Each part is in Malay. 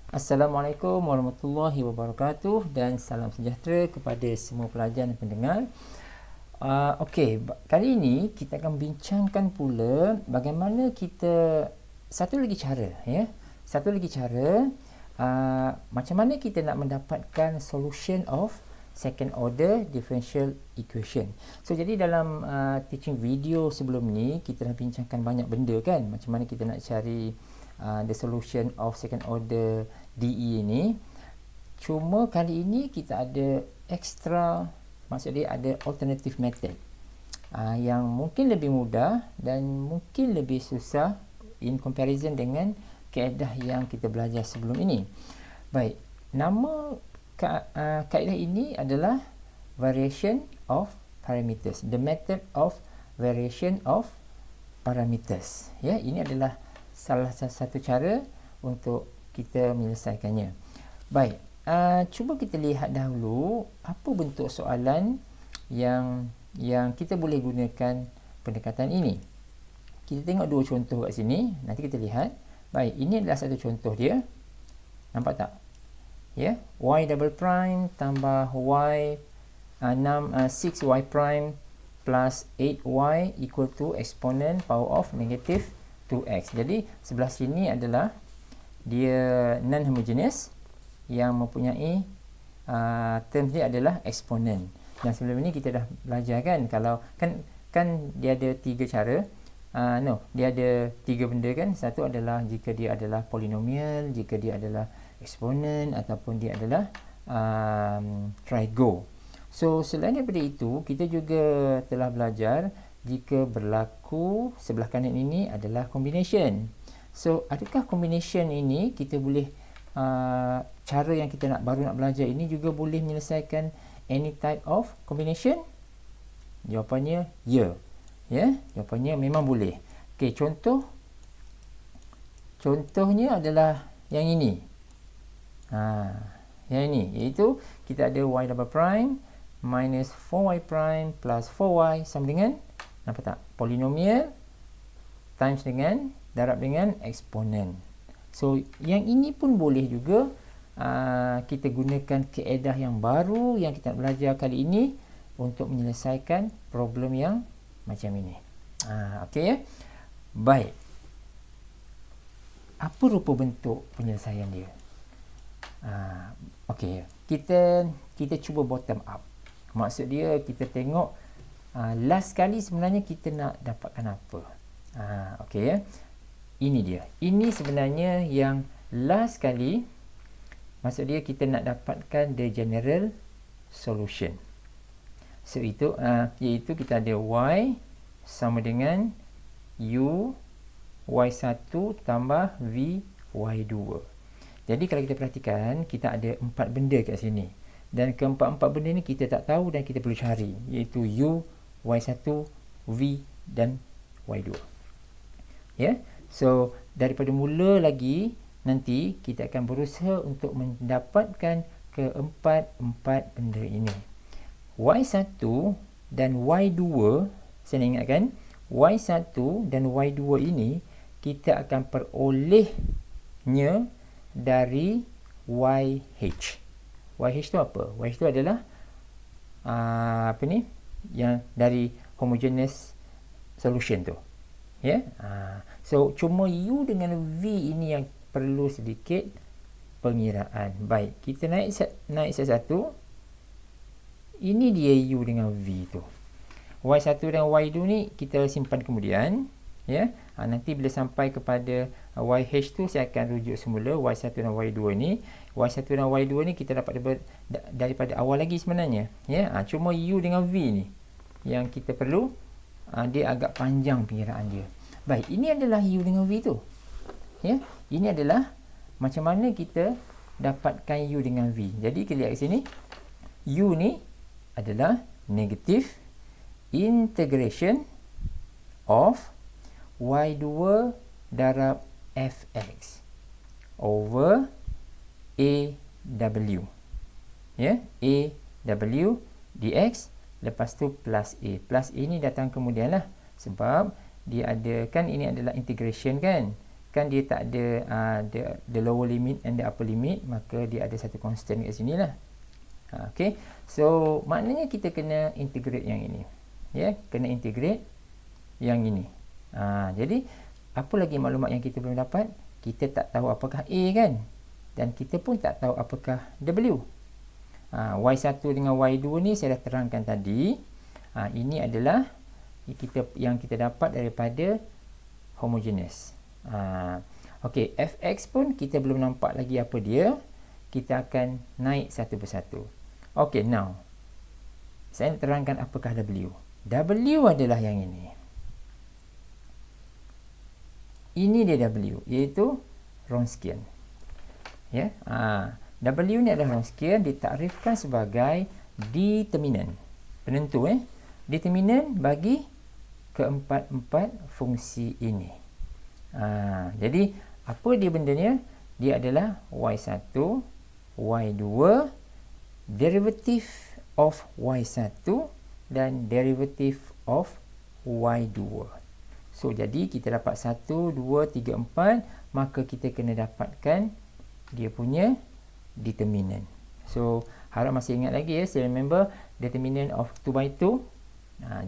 Assalamualaikum warahmatullahi wabarakatuh dan salam sejahtera kepada semua pelajar dan pendengar. Okey, kali ini kita akan bincangkan pula bagaimana kita satu lagi cara macam mana kita nak mendapatkan solution of second order differential equation. So jadi dalam teaching video sebelum ni kita dah bincangkan banyak benda kan, macam mana kita nak cari the solution of second order DE ini. Cuma kali ini kita ada extra, maksud dia ada alternative method yang mungkin lebih mudah dan mungkin lebih susah in comparison dengan kaedah yang kita belajar sebelum ini. Baik, nama kaedah ini adalah variation of parameters, the method of variation of parameters. Ya, ini adalah salah satu cara untuk kita menyelesaikannya. Baik, cuba kita lihat dahulu apa bentuk soalan yang kita boleh gunakan pendekatan ini. Kita tengok dua contoh kat sini, nanti kita lihat. Baik, ini adalah satu contoh dia. Nampak tak? Ya, y double prime tambah y 6y prime plus 8y equal to exponent power of negative 2x. Jadi sebelah sini adalah dia non-homogeneous yang mempunyai term dia adalah eksponen. Dan sebelum ini kita dah belajar kan, kalau kan dia ada tiga cara. Dia ada tiga benda kan. Satu adalah jika dia adalah polinomial, jika dia adalah eksponen, ataupun dia adalah trigo. So selain daripada itu, kita juga telah belajar jika berlaku sebelah kanan ini adalah combination. So adakah combination ini kita boleh cara yang kita baru nak belajar ini juga boleh menyelesaikan any type of combination? Jawapannya ya. Ya, jawapannya memang boleh. Okey, contohnya adalah yang ini. Yang ini iaitu kita ada y double prime minus 4y prime plus 4y sama dengan, nampak tak? Polinomial times dengan darab dengan eksponen. So yang ini pun boleh juga kita gunakan kaedah yang baru yang kita nak belajar kali ini untuk menyelesaikan problem yang macam ini. Okey ya. Baik. Apa rupa bentuk penyelesaian dia? Okey, kita cuba bottom up. Maksud dia kita tengok last kali sebenarnya kita nak dapatkan apa. Okey ya. Ini dia. Ini sebenarnya yang last kali, maksud dia kita nak dapatkan the general solution. So itu iaitu kita ada y sama dengan u y1 tambah v y2. Jadi kalau kita perhatikan, kita ada 4 benda kat sini. Dan keempat-empat benda ni kita tak tahu dan kita perlu cari, iaitu u, y1, v dan y2. Ya. So daripada mula lagi nanti kita akan berusaha untuk mendapatkan keempat-empat benda ini. Y1 dan Y2, saya nak ingatkan, Y1 dan Y2 ini kita akan perolehnya dari YH. YH tu apa? YH tu adalah yang dari homogeneous solution tu. Ya. So cuma U dengan V ini yang perlu sedikit pengiraan. Baik, kita naik satu. Ini dia U dengan V tu. Y1 dan Y2 ni kita simpan kemudian. Ya. Nanti bila sampai kepada YH tu saya akan rujuk semula Y1 dan Y2 ni. Y1 dan Y2 ni kita dapat daripada awal lagi sebenarnya. Ya. Cuma U dengan V ni yang kita perlu, dia agak panjang pengiraan dia. Baik, ini adalah U dengan V tu. Ya. Ini adalah macam mana kita dapatkan U dengan V. Jadi kita lihat kat sini. U ni adalah negative integration of y2 darab fx over AW. Ya, AW dx, lepas tu plus A. Plus A ni datang kemudian lah, sebab dia ada, kan ini adalah integration kan. kan dia tak ada the lower limit and the upper limit, maka dia ada satu constant kat sini lah. Okay, so maknanya kita kena integrate yang ini, ya, kena integrate yang ini. Jadi apa lagi maklumat yang kita belum dapat? Kita tak tahu apakah A kan, dan kita pun tak tahu apakah W. Y1 dengan Y2 ni saya dah terangkan tadi. Ini adalah yang kita dapat daripada homogeneous. Okey, fx pun kita belum nampak lagi apa dia. Kita akan naik satu persatu. Okey, now saya nak terangkan apakah W. W adalah yang ini. Ini dia W, iaitu Wronskian. Ya, W ni adalah Wronskian, ditakrifkan sebagai determinant, penentu, determinant bagi keempat-empat fungsi ini. Jadi apa dia bendanya? Dia adalah Y1, Y2, derivative of Y1 dan derivative of Y2. So jadi kita dapat 1, 2, 3, 4, maka kita kena dapatkan dia punya determinant. So harap masih ingat lagi, ya, still remember determinant of 2 by 2.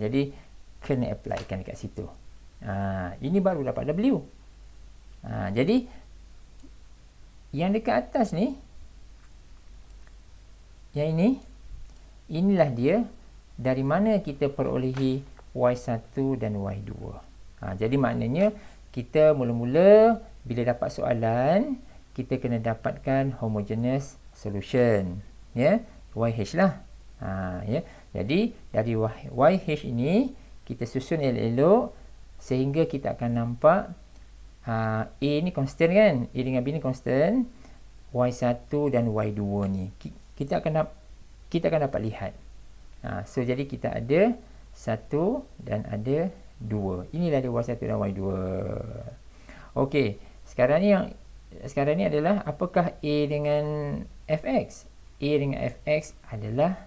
Jadi kena apply kan dekat situ. Ini baru dapat W. Jadi yang dekat atas ni, yang ini, inilah dia dari mana kita perolehi Y1 dan Y2. Jadi maknanya kita mula-mula bila dapat soalan, kita kena dapatkan homogeneous solution, ya, YH lah. Ya. Jadi dari YH ini kita susun elok-elok sehingga kita akan nampak A ni constant kan, A dengan B ni constant, Y1 dan Y2 ni kita akan dapat lihat. So jadi kita ada 1 dan ada 2. Inilah dia Y1 dan Y2. Okey, sekarang ni adalah apakah A dengan Fx? A dengan Fx adalah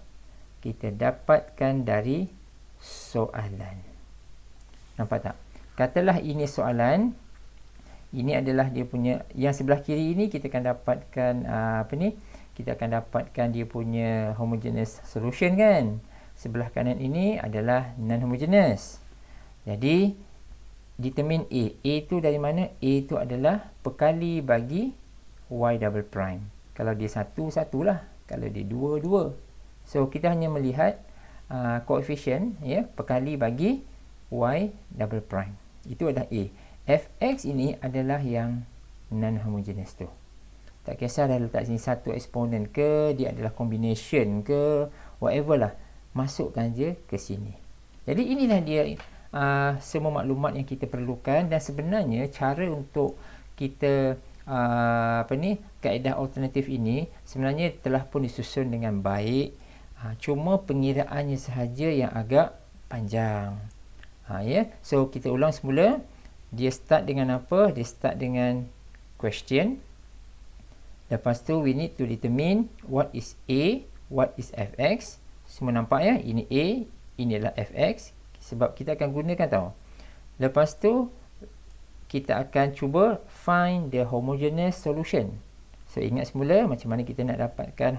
kita dapatkan dari soalan. Nampak tak? Katalah ini soalan. Ini adalah dia punya, yang sebelah kiri ini kita akan dapatkan kita akan dapatkan dia punya homogeneous solution kan. Sebelah kanan ini adalah non-homogeneous. Jadi determine A. A tu dari mana? A tu adalah perkali bagi Y double prime. Kalau dia 1, 1 lah. Kalau dia 2, 2. So kita hanya melihat koefisien, ya, perkali bagi Y double prime. Itu adalah A. Fx ini adalah yang non-homogeneous tu. Tak kisah dah letak sini satu eksponen ke, dia adalah combination ke, whatever lah, masukkan je ke sini. Jadi inilah dia semua maklumat yang kita perlukan, dan sebenarnya cara untuk kita kaedah alternatif ini sebenarnya telah pun disusun dengan baik, cuma pengiraannya sahaja yang agak panjang. Ya, so kita ulang semula. Dia start dengan apa? Dia start dengan question. Lepas tu we need to determine what is A, what is Fx. Semua nampak ya? Ini A, ini adalah Fx. Sebab kita akan gunakan tau. Lepas tu kita akan cuba find the homogeneous solution. So ingat semula macam mana kita nak dapatkan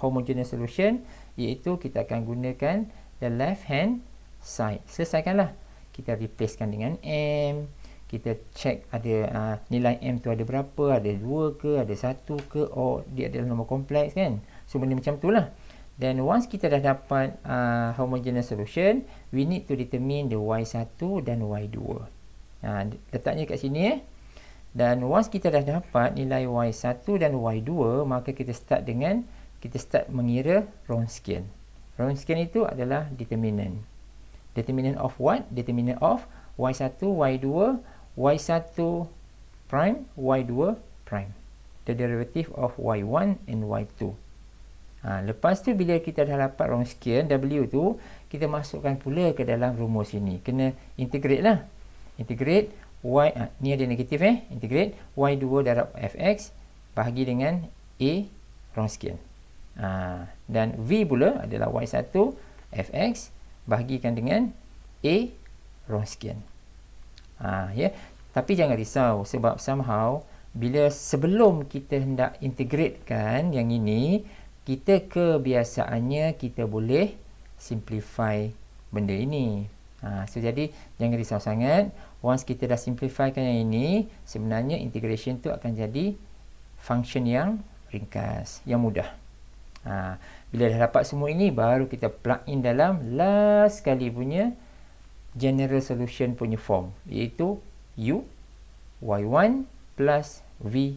homogeneous solution, iaitu kita akan gunakan the left hand side. Selesaikanlah. Kita replacekan dengan M. Kita check ada nilai M tu ada berapa, ada 2 ke, ada 1 ke, dia adalah nombor kompleks kan. So benda macam tu lah. Then once kita dah dapat homogeneous solution, we need to determine the Y1 dan Y2. Letaknya kat sini. Dan once kita dah dapat nilai Y1 dan Y2, maka kita start mengira Wronskian. Wronskian itu adalah determinant. Determinant of what? Determinant of Y1, Y2, Y1 prime, Y2 prime. The derivative of Y1 and Y2. Lepas tu bila kita dah dapat Wronskian W tu, kita masukkan pula ke dalam rumus ini. Kena integrate lah. Integrate Y, ni ada negatif integrate Y2 darab Fx bahagi dengan A Wronskian. Dan V pula adalah Y1 Fx bahagikan dengan A Wronskian. Ya. Tapi jangan risau, sebab somehow sebelum kita hendak integratekan yang ini, kita kebiasaannya kita boleh simplify benda ini. So jadi jangan risau sangat. Once kita dah simplifykan yang ini, sebenarnya integration tu akan jadi function yang ringkas, yang mudah. Bila dah dapat semua ini, baru kita plug in dalam last kali punya general solution punya form, iaitu u y1 plus v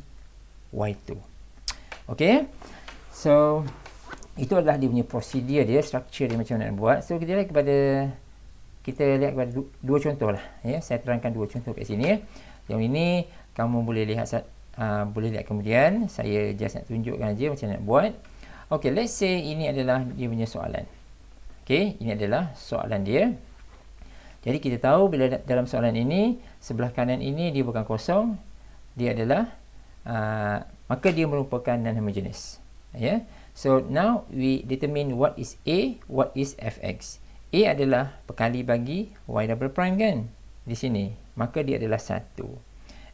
y2. Okay, so itu adalah dia punya prosedur dia, structure dia macam mana nak buat. So kita lihat kepada dua contoh lah, ya. Saya terangkan dua contoh kat sini, ya. Yang ini kamu boleh lihat kemudian. Saya just nak tunjukkan aja macam nak buat. Okay, let's say ini adalah dia punya soalan. Okay, ini adalah soalan dia. Jadi kita tahu bila dalam soalan ini, sebelah kanan ini dia bukan kosong, dia adalah maka dia merupakan non-homogeneous. Yeah. So now we determine what is A, what is fx. A adalah perkali bagi y double prime kan, di sini. Maka dia adalah 1.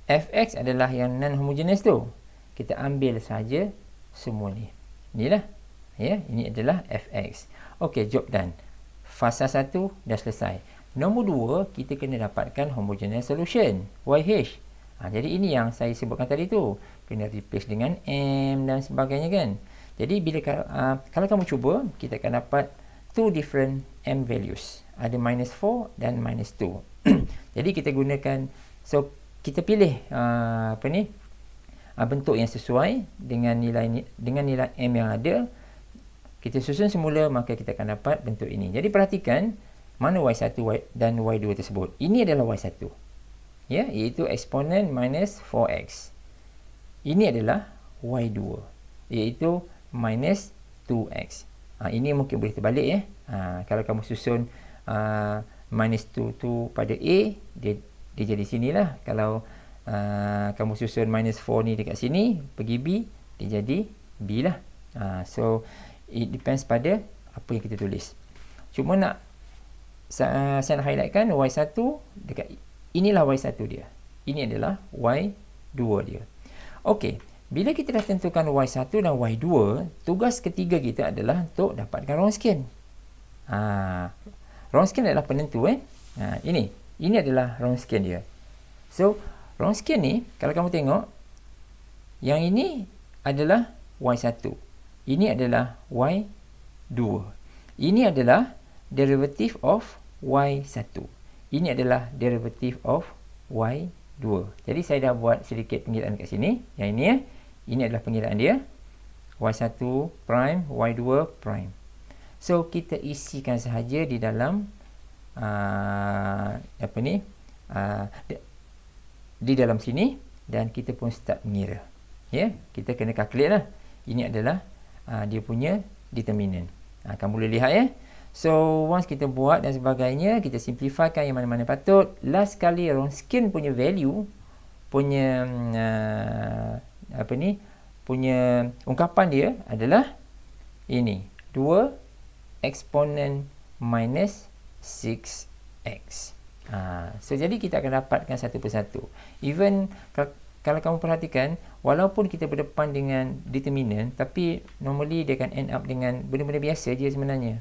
Fx adalah yang non-homogeneous tu. Kita ambil saja semua ni. Inilah. Ya, ini adalah fx. Okey, job done. Fasa 1 dah selesai. Nombor 2, kita kena dapatkan homogeneous solution, YH. Jadi ini yang saya sebutkan tadi tu. Kena replace dengan M dan sebagainya kan. Jadi kalau kamu cuba, kita akan dapat two different M values. Ada -4 dan -2. Jadi kita gunakan, so kita pilih bentuk yang sesuai dengan nilai M yang ada. Kita susun semula, maka kita akan dapat bentuk ini. Jadi perhatikan mana y1 dan y2 tersebut. Ini adalah y1. Ya, iaitu eksponen -4x. Ini adalah y2, iaitu -2x. Ini mungkin boleh terbalik, ya. Kalau kamu susun -2 tu pada A, dia jadi sinilah. Kalau kamu susun -4 ni dekat sini, pergi B, dia jadi B lah. So it depends pada apa yang kita tulis. Cuma saya nak highlightkan y1 dekat inilah y1 dia. Ini adalah y2 dia. Okey, bila kita dah tentukan y1 dan y2, tugas ketiga kita adalah untuk dapatkan Wronskian. Wronskian adalah penentu, ini adalah Wronskian dia. So Wronskian ni, kalau kamu tengok, yang ini adalah y1. Ini adalah y2. Ini adalah derivative of y1. Ini adalah derivative of y2. Jadi saya dah buat sedikit pengiraan kat sini. Yang ini, ya. Ini adalah pengiraan dia. y1 prime, y2 prime. So kita isikan sahaja di dalam di dalam sini, dan kita pun start mengira. Ya, kita kena calculate lah. Ini adalah dia punya determinant. Kamu boleh lihat, ya. So once kita buat dan sebagainya, kita simplifykan yang mana-mana patut. Last kali Wronskian punya value punya punya ungkapan dia adalah ini, 2 eksponen -6x. So jadi kita akan dapatkan satu persatu. Even kalau kamu perhatikan, walaupun kita berdepan dengan determinant, tapi normally dia akan end up dengan benda-benda biasa je sebenarnya.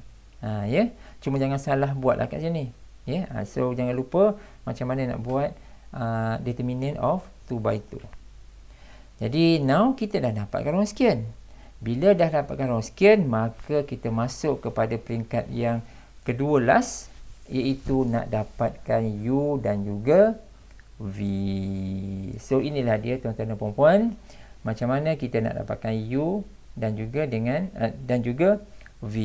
Ya, cuma jangan salah buatlah kat sini. Ya, so jangan lupa macam mana nak buat determinant of 2/2. Jadi now kita dah dapatkan Wronskian. Bila dah dapatkan Wronskian, maka kita masuk kepada peringkat yang kedua last, iaitu nak dapatkan U dan juga V. So inilah dia, tuan-tuan dan puan-puan, macam mana kita nak dapatkan U dan juga dan juga V.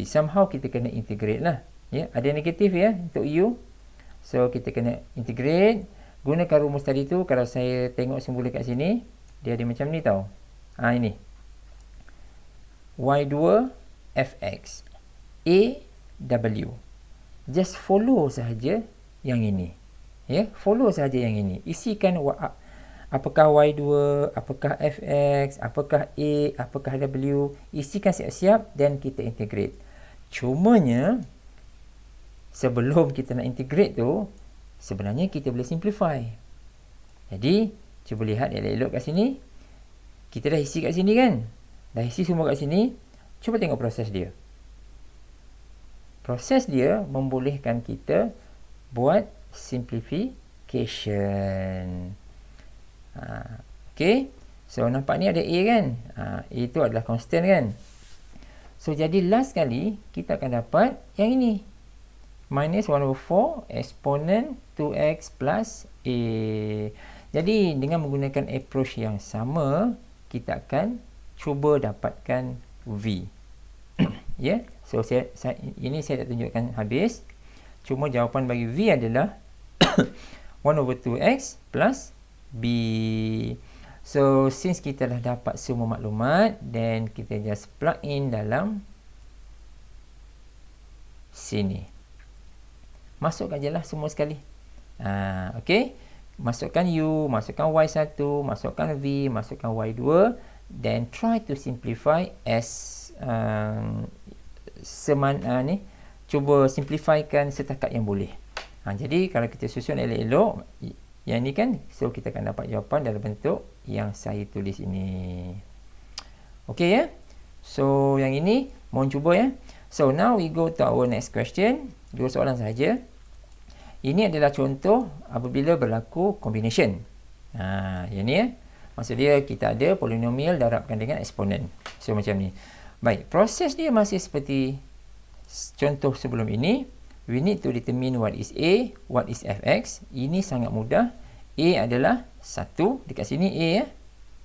Somehow kita kena integrate lah. Ya, ada negatif, ya, untuk U. So kita kena integrate. Gunakan rumus tadi tu. Kalau saya tengok semula kat sini, dia ada macam ni tau. Ini y2 fx a w. Just follow sahaja yang ini. Ya, follow sahaja yang ini. Isikan apakah y2, apakah fx, apakah a, apakah w. Isikan siap-siap dan kita integrate. Cumanya sebelum kita nak integrate tu, sebenarnya kita boleh simplify. Jadi, cuba lihat elok-elok kat sini. Kita dah isi kat sini kan? Dah isi semua kat sini. Cuba tengok proses dia. Proses dia membolehkan kita buat simplification. Okay. So, nampak ni ada A kan? A itu adalah constant kan? So, jadi last kali kita akan dapat yang ini. Minus 1/4 exponent 2x plus A. Jadi, dengan menggunakan approach yang sama, kita akan cuba dapatkan V. Ya, yeah? So, ini saya tak tunjukkan habis. Cuma jawapan bagi V adalah 1/2x plus B. So, since kita dah dapat semua maklumat, then kita just plug in dalam sini. Masukkan je lah semua sekali. Okay. Masukkan U, masukkan Y1, masukkan V, masukkan Y2. Then try to simplify as cuba simplifikan setakat yang boleh. Jadi kalau kita susun elok-elok yang ni kan, so kita akan dapat jawapan dalam bentuk yang saya tulis ini. Okay ya. So yang ini mohon cuba ya. So now we go to our next question. 2 soalan sahaja. Ini adalah contoh apabila berlaku combination. Yang ni ya. Maksud dia kita ada polinomial darabkan dengan eksponen. So macam ni. Baik, proses dia masih seperti contoh sebelum ini. We need to determine what is A, what is fx. Ini sangat mudah. A adalah 1. Dekat sini A ya.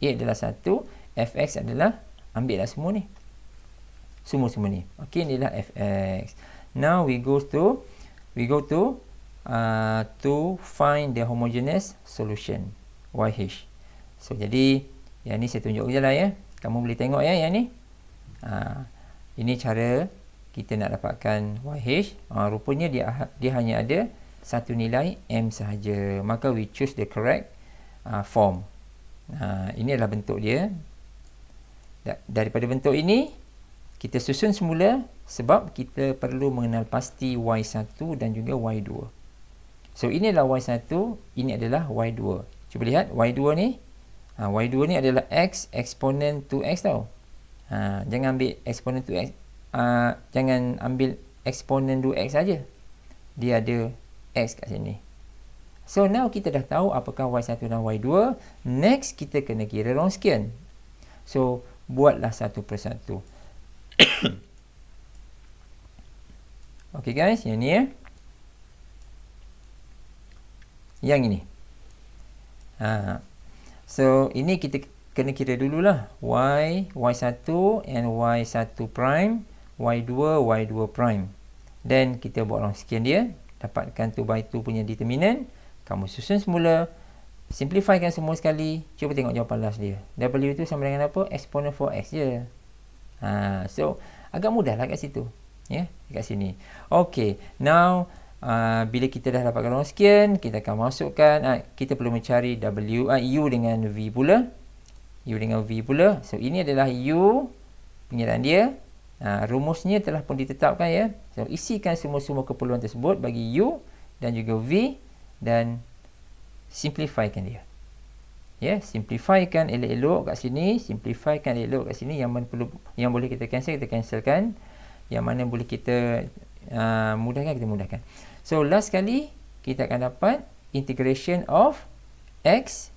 A adalah 1. Fx adalah, ambillah semua ni. Semua ni. Okey, inilah fx. Now we go to find the homogeneous solution, YH. So, jadi, yang ni saya tunjuk je lah ya. Kamu boleh tengok ya yang ni. Ini cara kita nak dapatkan YH. Rupanya dia hanya ada satu nilai M sahaja. Maka we choose the correct form. Ini adalah bentuk dia. Daripada bentuk ini, kita susun semula sebab kita perlu mengenal pasti Y1 dan juga Y2. So, ini adalah Y1, ini adalah Y2. Cuba lihat Y2 ni. Y2 ni adalah X eksponen 2X tau. Jangan ambil eksponen 2X. Jangan ambil eksponen 2X saja. Dia ada X kat sini. So, now kita dah tahu apakah Y1 dan Y2. Next, kita kena kira Wronskian. So, buatlah satu persatu. Okay guys, yang ni ya. Yang ini. So, ini kita kena kira dululah. Y1 and Y1 prime, Y2, Y2 prime. Then, kita buat Wronskian dia. Dapatkan 2/2 punya determinant. Kamu susun semula. Simplifikan semua sekali. Cuba tengok jawapan last dia. W itu sama dengan apa? Exponent 4x je. So, agak mudah lah kat situ. Ya, dekat sini. Okay, now bila kita dah dapatkan Wronskian, kita akan masukkan, kita perlu mencari U dengan V pula. U dengan V pula. So, ini adalah U penyertaan dia. Rumusnya telah pun ditetapkan ya. So, isikan semua-semua keperluan tersebut bagi U dan juga V dan simplifikan dia. Ya, simplifikan elok-elok kat sini, simplifikan elok kat sini. Yang boleh kita cancel, kita cancelkan. Yang mana boleh kita mudahkan, kita mudahkan. So, last kali kita akan dapat integration of x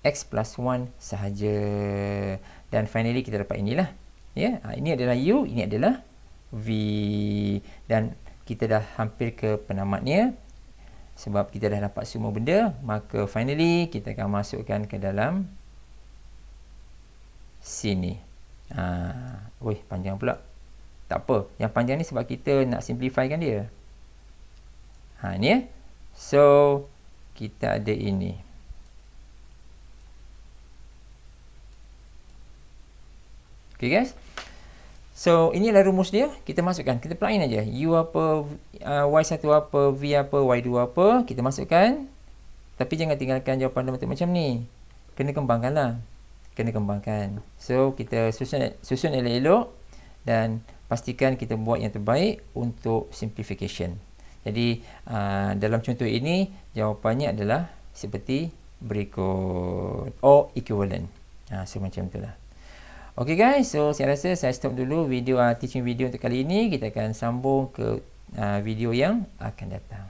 plus 1 sahaja. Dan finally kita dapat inilah. Ya, ini adalah U, ini adalah V. Dan kita dah hampir ke penamatnya. Sebab kita dah dapat semua benda, maka finally kita akan masukkan ke dalam sini. Panjang pula. Tak apa, yang panjang ni sebab kita nak simplifikan dia. Ni ya. So, kita ada ini. Okay guys. So, inilah rumus dia. Kita masukkan. Kita plug in aja. U apa, Y1 apa, V apa, Y2 apa. Kita masukkan. Tapi jangan tinggalkan jawapan dalam bentuk macam ni. Kena kembangkan lah. Kena kembangkan. So, kita susun elok-elok. Dan pastikan kita buat yang terbaik untuk simplification. Jadi, dalam contoh ini, jawapannya adalah seperti berikut or equivalent. So macam itulah. Okay guys, so saya rasa saya stop dulu video teaching video untuk kali ini. Kita akan sambung ke video yang akan datang.